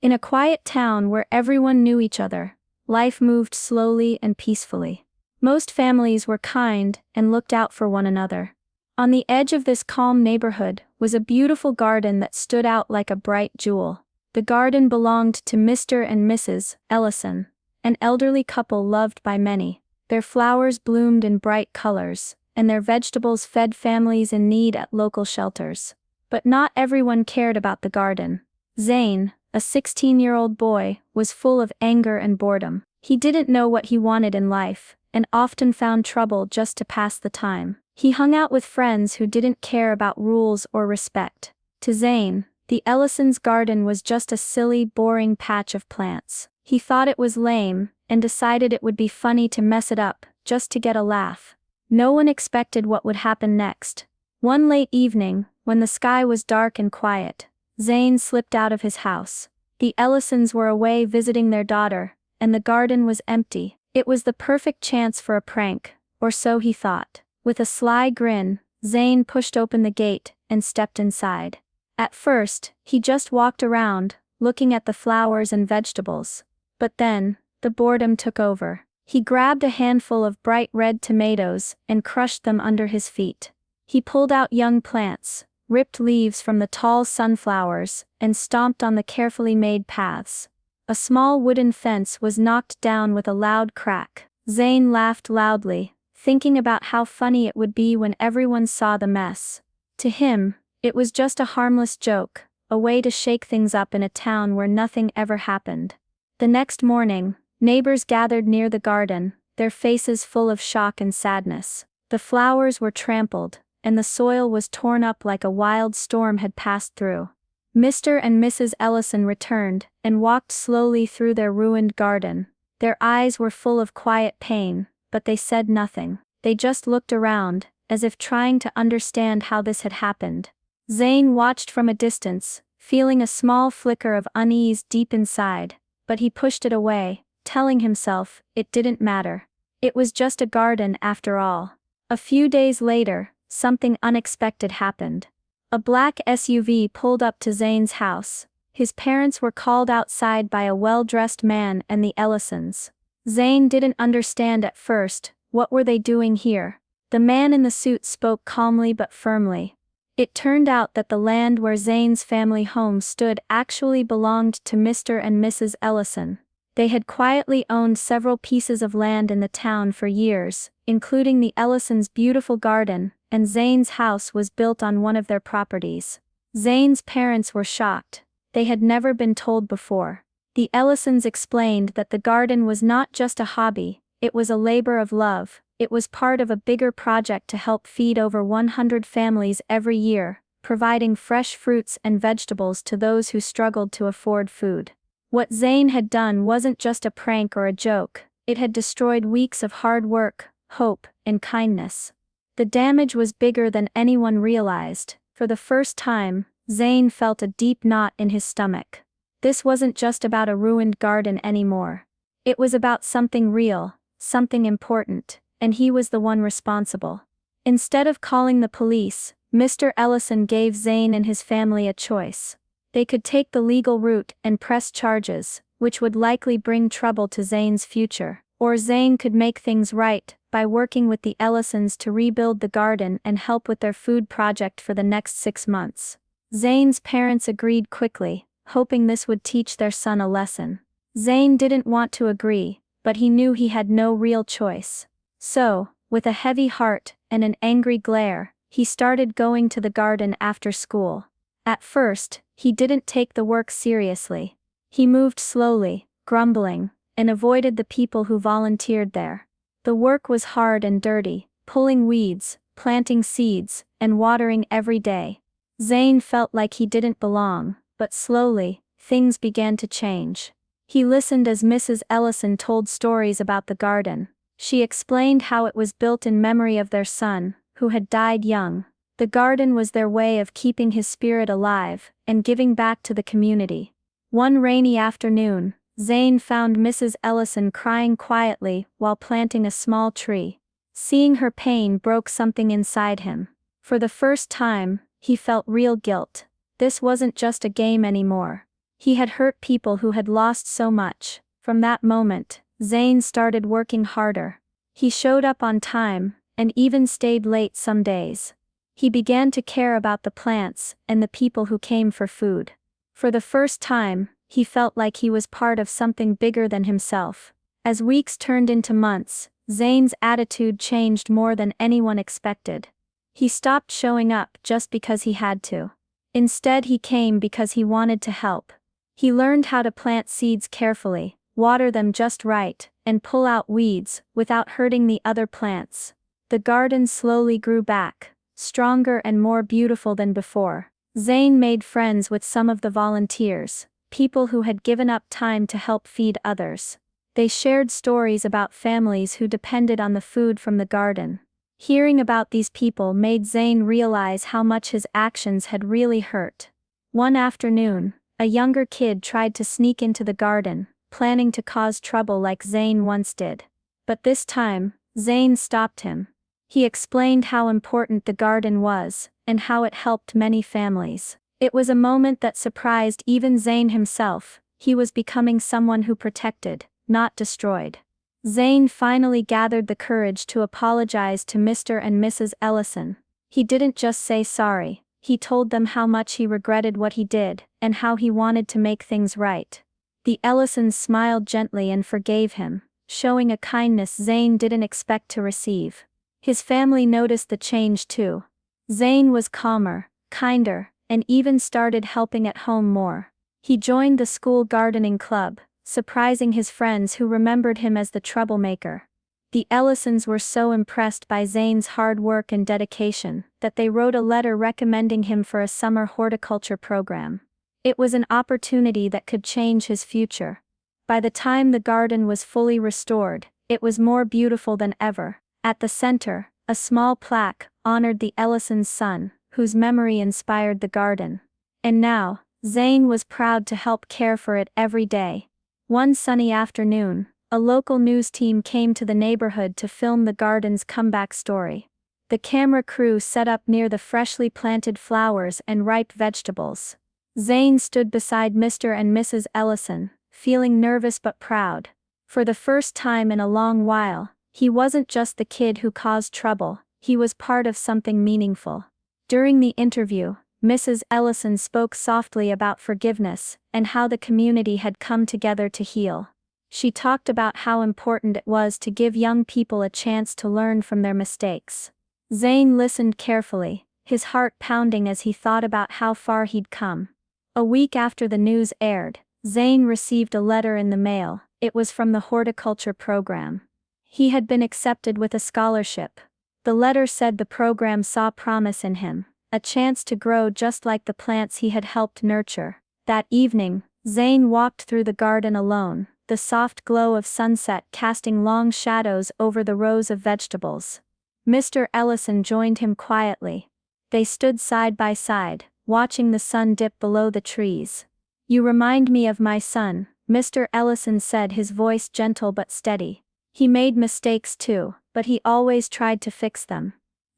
In a quiet town where everyone knew each other, life moved slowly and peacefully. Most families were kind and looked out for one another. On the edge of this calm neighborhood was a beautiful garden that stood out like a bright jewel. The garden belonged to Mr. and Mrs. Ellison, an elderly couple loved by many. Their flowers bloomed in bright colors, and their vegetables fed families in need at local shelters. But not everyone cared about the garden. Zane, a 16-year-old boy, was full of anger and boredom. He didn't know what he wanted in life, and often found trouble just to pass the time. He hung out with friends who didn't care about rules or respect. To Zane, the Ellisons' garden was just a silly, boring patch of plants. He thought it was lame, and decided it would be funny to mess it up, just to get a laugh. No one expected what would happen next. One late evening, when the sky was dark and quiet, Zane slipped out of his house. The Ellisons were away visiting their daughter, and the garden was empty. It was the perfect chance for a prank, or so he thought. With a sly grin, Zane pushed open the gate and stepped inside. At first, he just walked around, looking at the flowers and vegetables. But then, the boredom took over. He grabbed a handful of bright red tomatoes and crushed them under his feet. He pulled out young plants, ripped leaves from the tall sunflowers, and stomped on the carefully made paths. A small wooden fence was knocked down with a loud crack. Zane laughed loudly, thinking about how funny it would be when everyone saw the mess. To him, it was just a harmless joke, a way to shake things up in a town where nothing ever happened. The next morning, neighbors gathered near the garden, their faces full of shock and sadness. The flowers were trampled, and the soil was torn up like a wild storm had passed through. Mr. and Mrs. Ellison returned, and walked slowly through their ruined garden. Their eyes were full of quiet pain, but they said nothing. They just looked around, as if trying to understand how this had happened. Zane watched from a distance, feeling a small flicker of unease deep inside, but he pushed it away, telling himself it didn't matter. It was just a garden after all. A few days later, something unexpected happened. A black SUV pulled up to Zane's house. His parents were called outside by a well-dressed man and the Ellisons. Zane didn't understand at first. What were they doing here? The man in the suit spoke calmly but firmly. It turned out that the land where Zane's family home stood actually belonged to Mr. and Mrs. Ellison. They had quietly owned several pieces of land in the town for years, including the Ellisons' beautiful garden, and Zane's house was built on one of their properties. Zane's parents were shocked. They had never been told before. The Ellisons explained that the garden was not just a hobby, it was a labor of love. It was part of a bigger project to help feed over 100 families every year, providing fresh fruits and vegetables to those who struggled to afford food. What Zane had done wasn't just a prank or a joke, it had destroyed weeks of hard work, hope, and kindness. The damage was bigger than anyone realized. For the first time, Zane felt a deep knot in his stomach. This wasn't just about a ruined garden anymore. It was about something real, something important, and he was the one responsible. Instead of calling the police, Mr. Ellison gave Zane and his family a choice. They could take the legal route and press charges, which would likely bring trouble to Zane's future, or Zane could make things right by working with the Ellisons to rebuild the garden and help with their food project for the next 6 months. Zane's parents agreed quickly, hoping this would teach their son a lesson. Zane didn't want to agree, but he knew he had no real choice. So, with a heavy heart and an angry glare, he started going to the garden after school. At first, he didn't take the work seriously. He moved slowly, grumbling, and avoided the people who volunteered there. The work was hard and dirty, pulling weeds, planting seeds, and watering every day. Zane felt like he didn't belong, but slowly, things began to change. He listened as Mrs. Ellison told stories about the garden. She explained how it was built in memory of their son, who had died young. The garden was their way of keeping his spirit alive and giving back to the community. One rainy afternoon, Zane found Mrs. Ellison crying quietly while planting a small tree. Seeing her pain broke something inside him. For the first time, he felt real guilt. This wasn't just a game anymore. He had hurt people who had lost so much. From that moment, Zane started working harder. He showed up on time, and even stayed late some days. He began to care about the plants and the people who came for food. For the first time, he felt like he was part of something bigger than himself. As weeks turned into months, Zane's attitude changed more than anyone expected. He stopped showing up just because he had to. Instead, he came because he wanted to help. He learned how to plant seeds carefully, water them just right, and pull out weeds without hurting the other plants. The garden slowly grew back, stronger and more beautiful than before. Zane made friends with some of the volunteers, people who had given up time to help feed others. They shared stories about families who depended on the food from the garden. Hearing about these people made Zane realize how much his actions had really hurt. One afternoon, a younger kid tried to sneak into the garden, planning to cause trouble like Zane once did. But this time, Zane stopped him. He explained how important the garden was, and how it helped many families. It was a moment that surprised even Zane himself. He was becoming someone who protected, not destroyed. Zane finally gathered the courage to apologize to Mr. and Mrs. Ellison. He didn't just say sorry, he told them how much he regretted what he did, and how he wanted to make things right. The Ellisons smiled gently and forgave him, showing a kindness Zane didn't expect to receive. His family noticed the change too. Zane was calmer, kinder, and even started helping at home more. He joined the school gardening club, surprising his friends who remembered him as the troublemaker. The Ellisons were so impressed by Zane's hard work and dedication that they wrote a letter recommending him for a summer horticulture program. It was an opportunity that could change his future. By the time the garden was fully restored, it was more beautiful than ever. At the center, a small plaque honored the Ellisons' son, whose memory inspired the garden. And now, Zane was proud to help care for it every day. One sunny afternoon, a local news team came to the neighborhood to film the garden's comeback story. The camera crew set up near the freshly planted flowers and ripe vegetables. Zane stood beside Mr. and Mrs. Ellison, feeling nervous but proud. For the first time in a long while, he wasn't just the kid who caused trouble, he was part of something meaningful. During the interview, Mrs. Ellison spoke softly about forgiveness, and how the community had come together to heal. She talked about how important it was to give young people a chance to learn from their mistakes. Zane listened carefully, his heart pounding as he thought about how far he'd come. A week after the news aired, Zane received a letter in the mail. It was from the horticulture program. He had been accepted with a scholarship. The letter said the program saw promise in him, a chance to grow just like the plants he had helped nurture. That evening, Zane walked through the garden alone, the soft glow of sunset casting long shadows over the rows of vegetables. Mr. Ellison joined him quietly. They stood side by side, watching the sun dip below the trees. "You remind me of my son," Mr. Ellison said, his voice gentle but steady. "He made mistakes too, but he always tried to fix them."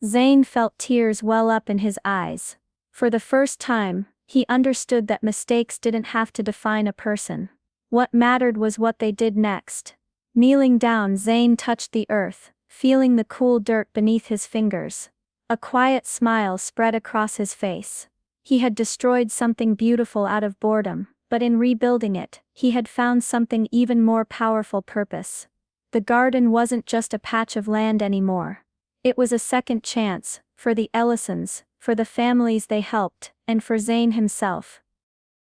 Zane felt tears well up in his eyes. For the first time, he understood that mistakes didn't have to define a person. What mattered was what they did next. Kneeling down, Zane touched the earth, feeling the cool dirt beneath his fingers. A quiet smile spread across his face. He had destroyed something beautiful out of boredom, but in rebuilding it, he had found something even more powerful: purpose. The garden wasn't just a patch of land anymore. It was a second chance, for the Ellisons, for the families they helped, and for Zane himself.